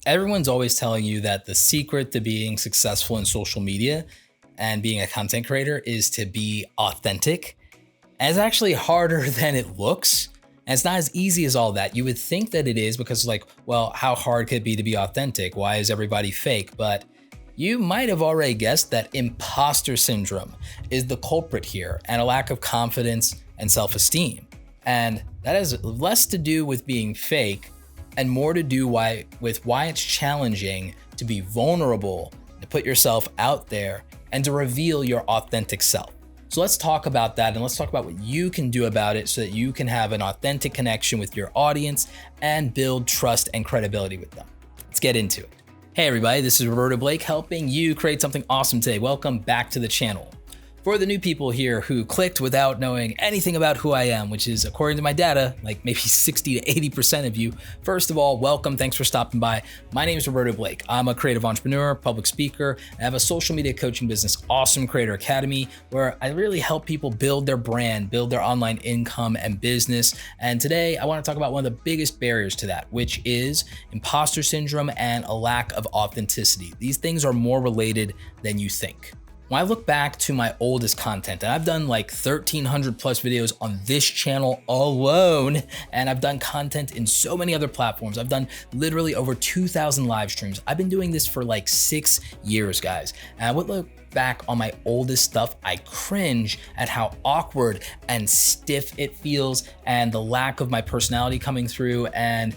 Everyone's always telling you that the secret to being successful in social media and being a content creator is to be authentic. And it's actually harder than it looks. And it's not as easy as all that. You would think that it is because well, how hard could it be to be authentic? Why is everybody fake? But you might have already guessed that imposter syndrome is the culprit here, and a lack of confidence and self-esteem. And that has less to do with being fake and more to do with why it's challenging to be vulnerable, to put yourself out there, and to reveal your authentic self. So let's talk about that, and let's talk about what you can do about it so that you can have an authentic connection with your audience and build trust and credibility with them. Let's get into it. Hey everybody, this is Roberto Blake helping you create something awesome today. Welcome back to the channel. For the new people here who clicked without knowing anything about who I am, which is, according to my data, like maybe 60 to 80% of you, first of all, welcome, thanks for stopping by. My name is Roberto Blake. I'm a creative entrepreneur, public speaker, and I have a social media coaching business, Awesome Creator Academy, where I really help people build their brand, build their online income and business. And today I want to talk about one of the biggest barriers to that, which is imposter syndrome and a lack of authenticity. These things are more related than you think. When I look back to my oldest content, and I've done like 1,300 plus videos on this channel alone, and I've done content in so many other platforms. I've done literally over 2,000 live streams. I've been doing this for like 6 years, guys. And I would look back on my oldest stuff, I cringe at how awkward and stiff it feels and the lack of my personality coming through, and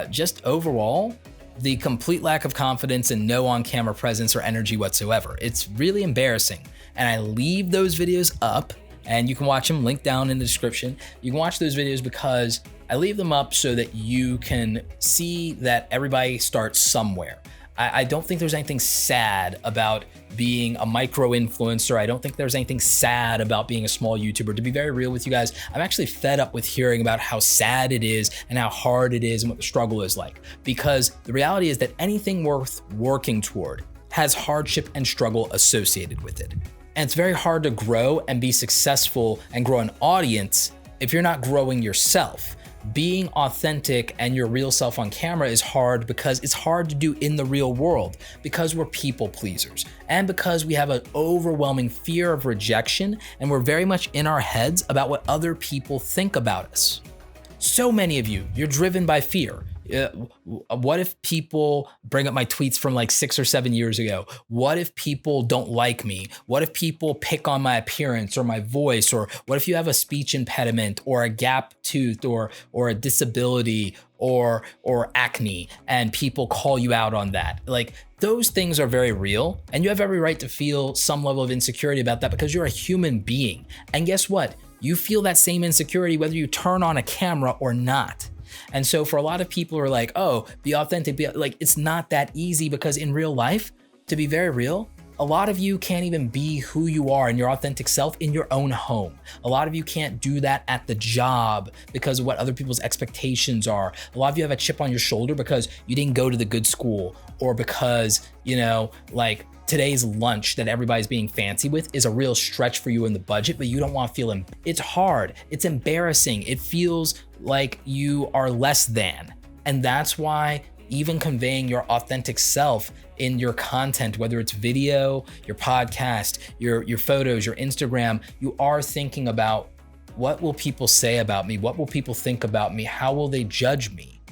just overall, the complete lack of confidence and no on-camera presence or energy whatsoever. It's really embarrassing. And I leave those videos up, and you can watch them, link down in the description. You can watch those videos because I leave them up so that you can see that everybody starts somewhere. I don't think there's anything sad about being a micro influencer. I don't think there's anything sad about being a small YouTuber. To be very real with you guys, I'm actually fed up with hearing about how sad it is and how hard it is and what the struggle is like. Because the reality is that anything worth working toward has hardship and struggle associated with it. And it's very hard to grow and be successful and grow an audience if you're not growing yourself. Being authentic and your real self on camera is hard because it's hard to do in the real world, because we're people pleasers and because we have an overwhelming fear of rejection, and we're very much in our heads about what other people think about us. So many of you, you're driven by fear. What if people bring up my tweets from like 6 or 7 years ago? What if people don't like me? What if people pick on my appearance or my voice? Or what if you have a speech impediment or a gap tooth or a disability or acne, and people call you out on that? Like, those things are very real, and you have every right to feel some level of insecurity about that because you're a human being. And guess what? You feel that same insecurity whether you turn on a camera or not. And so for a lot of people who are like, oh, be authentic, it's not that easy, because in real life, to be very real, a lot of you can't even be who you are and your authentic self in your own home. A lot of you can't do that at the job because of what other people's expectations are. A lot of you have a chip on your shoulder because you didn't go to the good school, or because, today's lunch that everybody's being fancy with is a real stretch for you in the budget, but you don't want to feel it's hard. It's embarrassing. It feels like you are less than. And that's why even conveying your authentic self in your content, whether it's video, your podcast, your photos, your Instagram, you are thinking about, what will people say about me? What will people think about me? How will they judge me?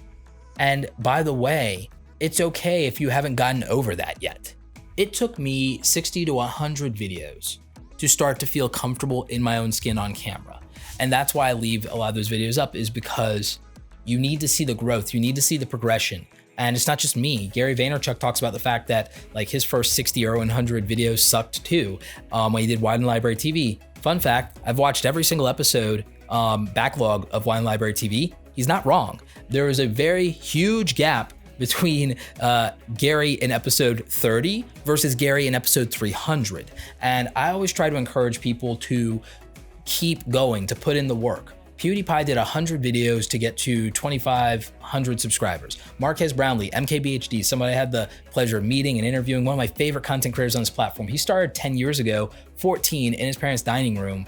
And by the way, it's okay if you haven't gotten over that yet. It took me 60 to 100 videos to start to feel comfortable in my own skin on camera. And that's why I leave a lot of those videos up, is because you need to see the growth. You need to see the progression. And it's not just me. Gary Vaynerchuk talks about the fact that his first 60 or 100 videos sucked too, when he did Wine Library TV. Fun fact, I've watched every single episode backlog of Wine Library TV. He's not wrong. There is a very huge gap between Gary in episode 30 versus Gary in episode 300. And I always try to encourage people to keep going, to put in the work. PewDiePie did 100 videos to get to 2,500 subscribers. Marquez Brownlee, MKBHD, somebody I had the pleasure of meeting and interviewing, one of my favorite content creators on this platform. He started 10 years ago, 14, in his parents' dining room,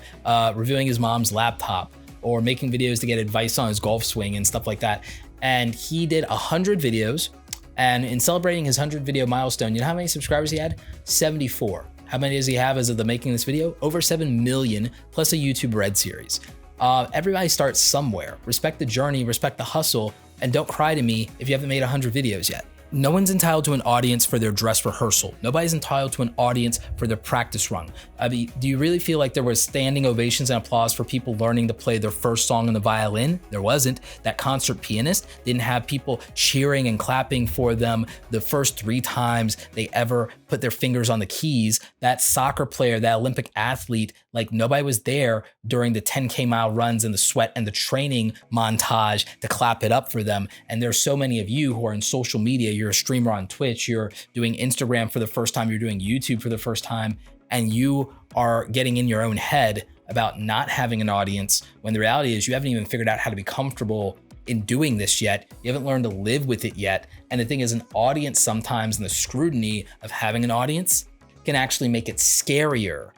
reviewing his mom's laptop or making videos to get advice on his golf swing and stuff like that. And he did 100 videos And in celebrating his 100 video milestone, you know how many subscribers he had? 74. How many does he have as of the making of this video? Over 7 million, plus a YouTube Red series. Everybody starts somewhere. Respect the journey, respect the hustle, and don't cry to me if you haven't made 100 videos yet. No one's entitled to an audience for their dress rehearsal. Nobody's entitled to an audience for their practice run. I mean, do you really feel like there was standing ovations and applause for people learning to play their first song on the violin? There wasn't. That concert pianist didn't have people cheering and clapping for them the first 3 times they ever put their fingers on the keys. That soccer player, that Olympic athlete, like nobody was there during the 10K mile runs and the sweat and the training montage to clap it up for them. And there's so many of you who are in social media. You're a streamer on Twitch, you're doing Instagram for the first time, you're doing YouTube for the first time, and you are getting in your own head about not having an audience when the reality is you haven't even figured out how to be comfortable in doing this yet. You haven't learned to live with it yet. And the thing is, an audience sometimes, and the scrutiny of having an audience can actually make it scarier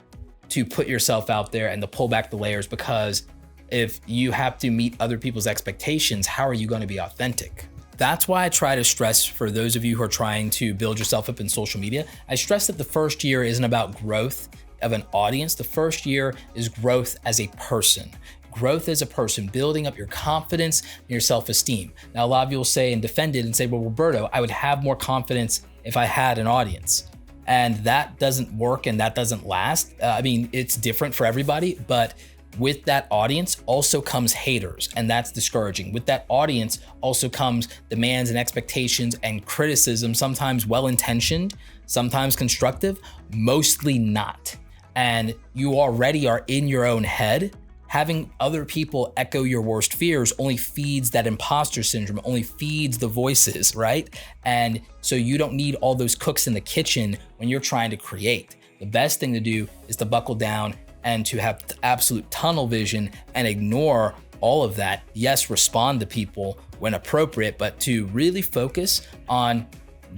to put yourself out there and to pull back the layers, because if you have to meet other people's expectations, how are you going to be authentic? That's why I try to stress, for those of you who are trying to build yourself up in social media, I stress that the first year isn't about growth of an audience. The first year is growth as a person. Growth as a person, building up your confidence and your self-esteem. Now, a lot of you will say and defend it and say, well, Roberto, I would have more confidence if I had an audience. And that doesn't work and that doesn't last. I mean, it's different for everybody, but with that audience also comes haters, and that's discouraging. With that audience also comes demands and expectations and criticism, sometimes well-intentioned, sometimes constructive, mostly not. And you already are in your own head. Having other people echo your worst fears only feeds that imposter syndrome, only feeds the voices, right? And so you don't need all those cooks in the kitchen when you're trying to create. The best thing to do is to buckle down and to have absolute tunnel vision and ignore all of that. Yes, respond to people when appropriate, but to really focus on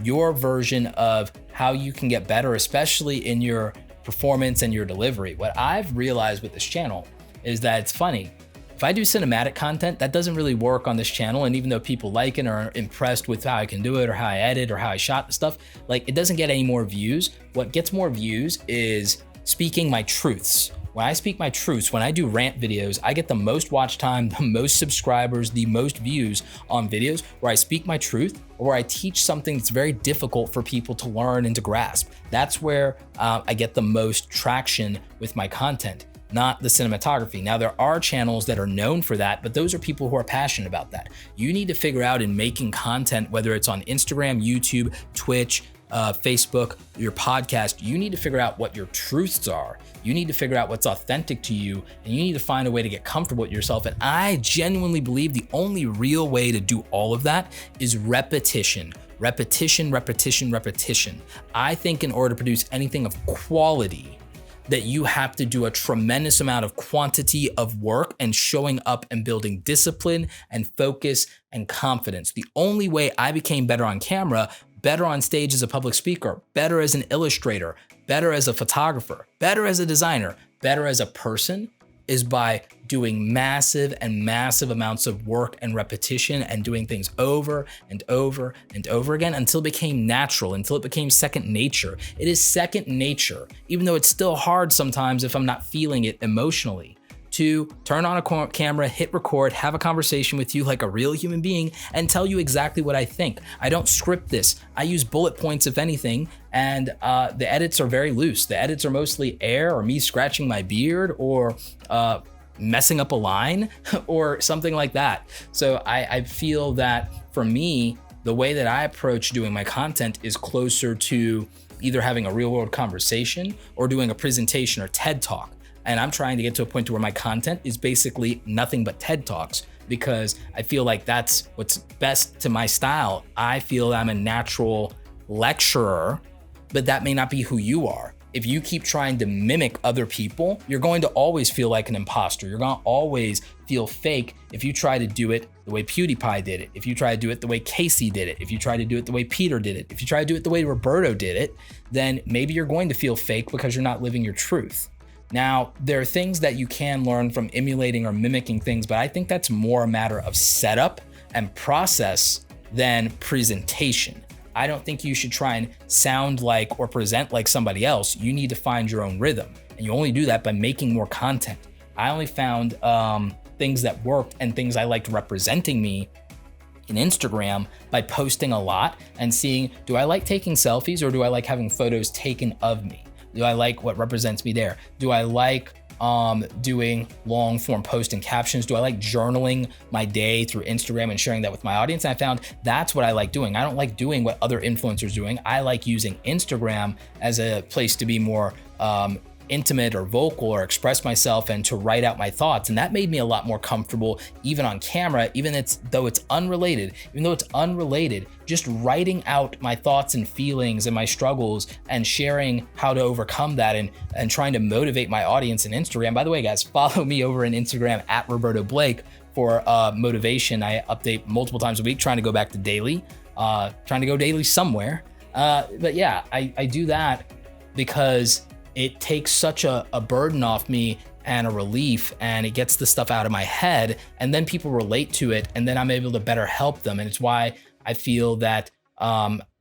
your version of how you can get better, especially in your performance and your delivery. What I've realized with this channel is that it's funny. If I do cinematic content, that doesn't really work on this channel. And even though people like it or are impressed with how I can do it or how I edit or how I shot the stuff, like it doesn't get any more views. What gets more views is speaking my truths. When I speak my truths, when I do rant videos, I get the most watch time, the most subscribers, the most views on videos where I speak my truth or where I teach something that's very difficult for people to learn and to grasp. That's where I get the most traction with my content, not the cinematography. Now, there are channels that are known for that, but those are people who are passionate about that. You need to figure out in making content, whether it's on Instagram, YouTube, Twitch, Facebook, your podcast, you need to figure out what your truths are. You need to figure out what's authentic to you, and you need to find a way to get comfortable with yourself. And I genuinely believe the only real way to do all of that is repetition. Repetition, repetition, repetition. I think in order to produce anything of quality, that you have to do a tremendous amount of quantity of work and showing up and building discipline and focus and confidence. The only way I became better on camera, better on stage as a public speaker, better as an illustrator, better as a photographer, better as a designer, better as a person, is by doing massive and massive amounts of work and repetition and doing things over and over and over again until it became natural, until it became second nature. It is second nature, even though it's still hard sometimes if I'm not feeling it emotionally, to turn on a camera, hit record, have a conversation with you like a real human being and tell you exactly what I think. I don't script this. I use bullet points, if anything, and the edits are very loose. The edits are mostly air or me scratching my beard or messing up a line or something like that. So I feel that for me, the way that I approach doing my content is closer to either having a real world conversation or doing a presentation or TED Talk. And I'm trying to get to a point to where my content is basically nothing but TED Talks, because I feel like that's what's best to my style. I feel I'm a natural lecturer, but that may not be who you are. If you keep trying to mimic other people, you're going to always feel like an imposter. You're going to always feel fake if you try to do it the way PewDiePie did it, if you try to do it the way Casey did it, if you try to do it the way Peter did it, if you try to do it the way Roberto did it, then maybe you're going to feel fake because you're not living your truth. Now, there are things that you can learn from emulating or mimicking things, but I think that's more a matter of setup and process than presentation. I don't think you should try and sound like or present like somebody else. You need to find your own rhythm. And you only do that by making more content. I only found things that worked and things I liked representing me in Instagram by posting a lot and seeing, do I like taking selfies or do I like having photos taken of me? Do I like what represents me there? Do I like doing long form posts and captions? Do I like journaling my day through Instagram and sharing that with my audience? And I found that's what I like doing. I don't like doing what other influencers are doing. I like using Instagram as a place to be more intimate or vocal or express myself and to write out my thoughts. And that made me a lot more comfortable even on camera, even though it's unrelated, just writing out my thoughts and feelings and my struggles and sharing how to overcome that and trying to motivate my audience in Instagram. By the way, guys, follow me over in Instagram at Roberto Blake for motivation. I update multiple times a week, trying to go back to daily, trying to go daily somewhere. But yeah, I do that because it takes such a burden off me and a relief, and it gets the stuff out of my head, and then people relate to it, and then I'm able to better help them. And it's why I feel that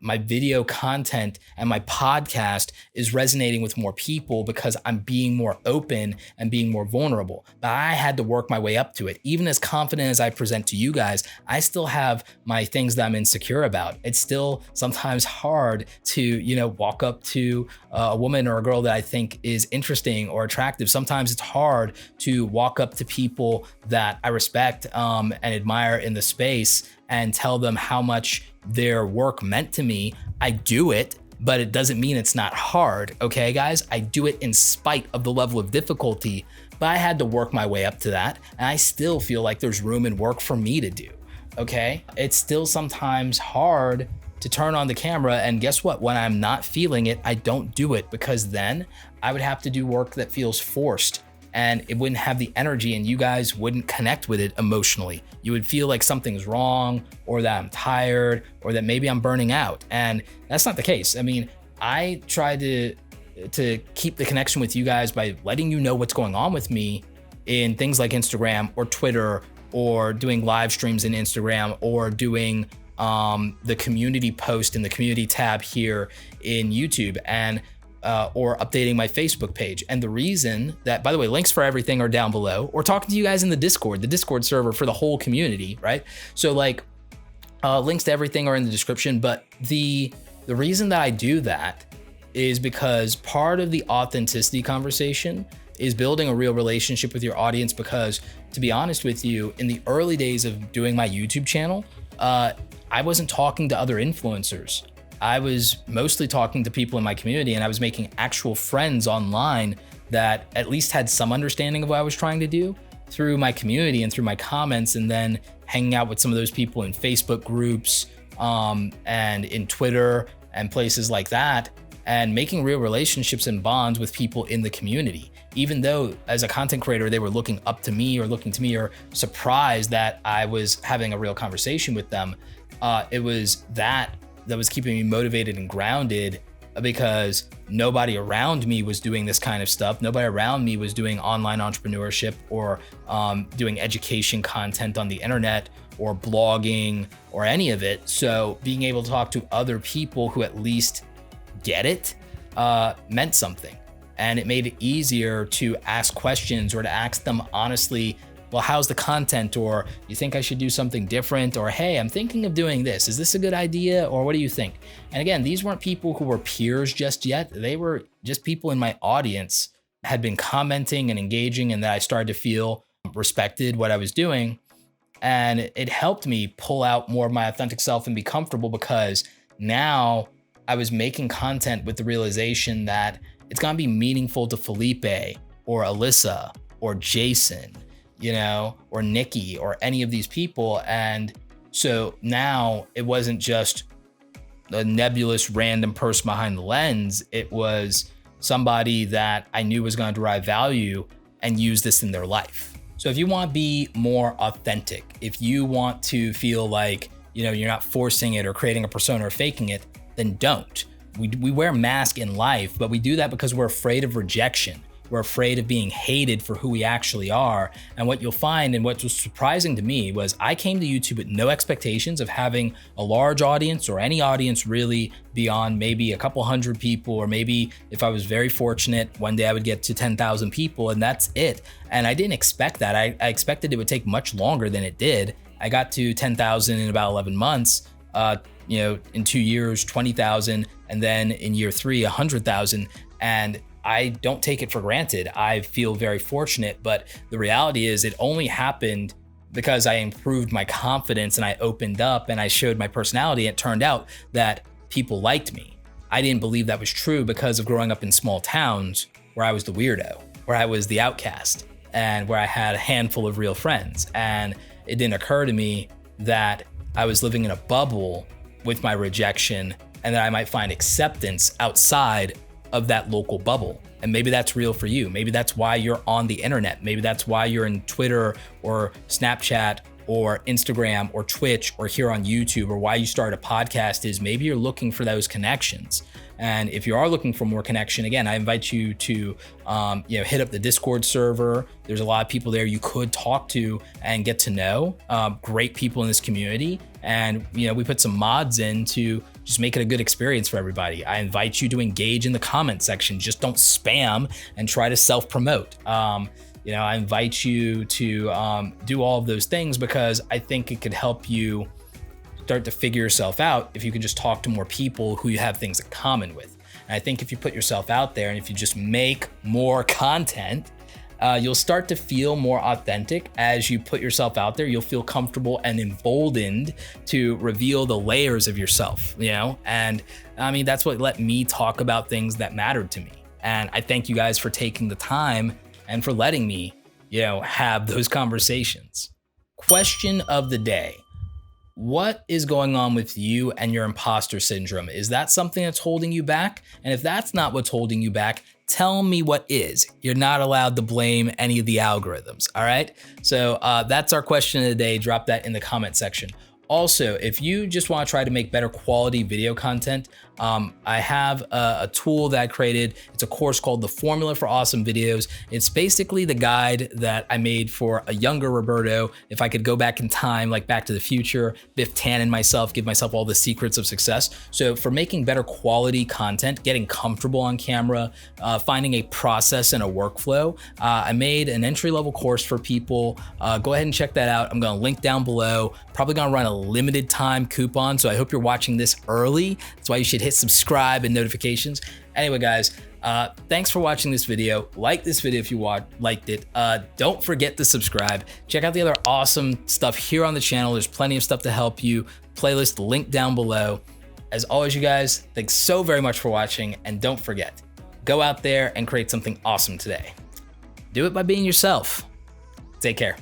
my video content and my podcast is resonating with more people, because I'm being more open and being more vulnerable. But I had to work my way up to it. Even as confident as I present to you guys, I still have my things that I'm insecure about. It's still sometimes hard to, walk up to a woman or a girl that I think is interesting or attractive. Sometimes it's hard to walk up to people that I respect and admire in the space and tell them how much their work meant to me. I do it, but it doesn't mean it's not hard. Okay, guys, I do it in spite of the level of difficulty, but I had to work my way up to that. And I still feel like there's room and work for me to do. Okay, it's still sometimes hard to turn on the camera. And guess what? When I'm not feeling it, I don't do it, because then I would have to do work that feels forced, and it wouldn't have the energy, and you guys wouldn't connect with it emotionally. You would feel like something's wrong, or that I'm tired, or that maybe I'm burning out. And that's not the case. I mean, I try to keep the connection with you guys by letting you know what's going on with me in things like Instagram or Twitter, or doing live streams in Instagram, or doing the community post in the community tab here in YouTube, and or updating my Facebook page. And the reason that, by the way, links for everything are down below, or talking to you guys in the Discord server for the whole community, right? So links to everything are in the description. But the reason that I do that is because part of the authenticity conversation is building a real relationship with your audience. Because, to be honest with you, in the early days of doing my YouTube channel, I wasn't talking to other influencers. I was mostly talking to people in my community, and I was making actual friends online that at least had some understanding of what I was trying to do through my community and through my comments, and then hanging out with some of those people in Facebook groups and in Twitter and places like that, and making real relationships and bonds with people in the community. Even though as a content creator, they were looking up to me or looking to me or surprised that I was having a real conversation with them, it was that was keeping me motivated and grounded, because nobody around me was doing this kind of stuff. Nobody around me was doing online entrepreneurship or doing education content on the internet or blogging or any of it. So being able to talk to other people who at least get it meant something. And it made it easier to ask questions, or to ask them honestly, well, how's the content? Or you think I should do something different? Or, hey, I'm thinking of doing this. Is this a good idea? Or what do you think? And again, these weren't people who were peers just yet. They were just people in my audience, had been commenting and engaging, and that I started to feel respected what I was doing. And it helped me pull out more of my authentic self and be comfortable, because now I was making content with the realization that it's gonna be meaningful to Felipe or Alyssa or Jason, or Nikki, or any of these people. And so now it wasn't just a nebulous random person behind the lens. It was somebody that I knew was going to derive value and use this in their life. So if you want to be more authentic, if you want to feel like, you're not forcing it or creating a persona or faking it, then don't. We wear a mask in life, but we do that because we're afraid of rejection. We're afraid of being hated for who we actually are. And what you'll find, and what was surprising to me, was I came to YouTube with no expectations of having a large audience or any audience really beyond maybe a couple hundred people, or maybe if I was very fortunate, one day I would get to 10,000 people, and that's it. And I didn't expect that. I expected it would take much longer than it did. I got to 10,000 in about 11 months. In 2 years, 20,000, and then in year 3, 100,000. And I don't take it for granted. I feel very fortunate, but the reality is it only happened because I improved my confidence and I opened up and I showed my personality. It turned out that people liked me. I didn't believe that was true because of growing up in small towns where I was the weirdo, where I was the outcast, and where I had a handful of real friends. And it didn't occur to me that I was living in a bubble with my rejection, and that I might find acceptance outside of that local bubble. And maybe that's real for you. Maybe that's why you're on the internet. Maybe that's why you're in Twitter or Snapchat or Instagram or Twitch or here on YouTube, or why you start a podcast is maybe you're looking for those connections. And if you are looking for more connection, again, I invite you to hit up the Discord server. There's a lot of people there you could talk to and get to know. Great people in this community. And we put some mods in to just make it a good experience for everybody. I invite you to engage in the comment section. Just don't spam and try to self-promote. I invite you to do all of those things because I think it could help you start to figure yourself out if you can just talk to more people who you have things in common with. And I think if you put yourself out there and if you just make more content, you'll start to feel more authentic. As you put yourself out there, you'll feel comfortable and emboldened to reveal the layers of yourself, And I mean, that's what let me talk about things that mattered to me. And I thank you guys for taking the time and for letting me, have those conversations. Question of the day. What is going on with you and your imposter syndrome? Is that something that's holding you back? And if that's not what's holding you back, tell me what is. You're not allowed to blame any of the algorithms, all right? So that's our question of the day. Drop that in the comment section. Also, if you just want to try to make better quality video content, I have a tool that I created. It's a course called The Formula for Awesome Videos. It's basically the guide that I made for a younger Roberto. If I could go back in time, like Back to the Future, Biff Tannen myself, give myself all the secrets of success. So for making better quality content, getting comfortable on camera, finding a process and a workflow, I made an entry-level course for people. Go ahead and check that out. I'm gonna link down below. Probably gonna run a limited time coupon, so I hope you're watching this early. That's why you should hit subscribe and notifications. Anyway, guys, thanks for watching this video. Like this video if you liked it. Don't forget to subscribe. Check out the other awesome stuff here on the channel. There's plenty of stuff to help you. Playlist linked down below. As always, you guys, thanks so very much for watching, and don't forget, go out there and create something awesome today. Do it by being yourself. Take care.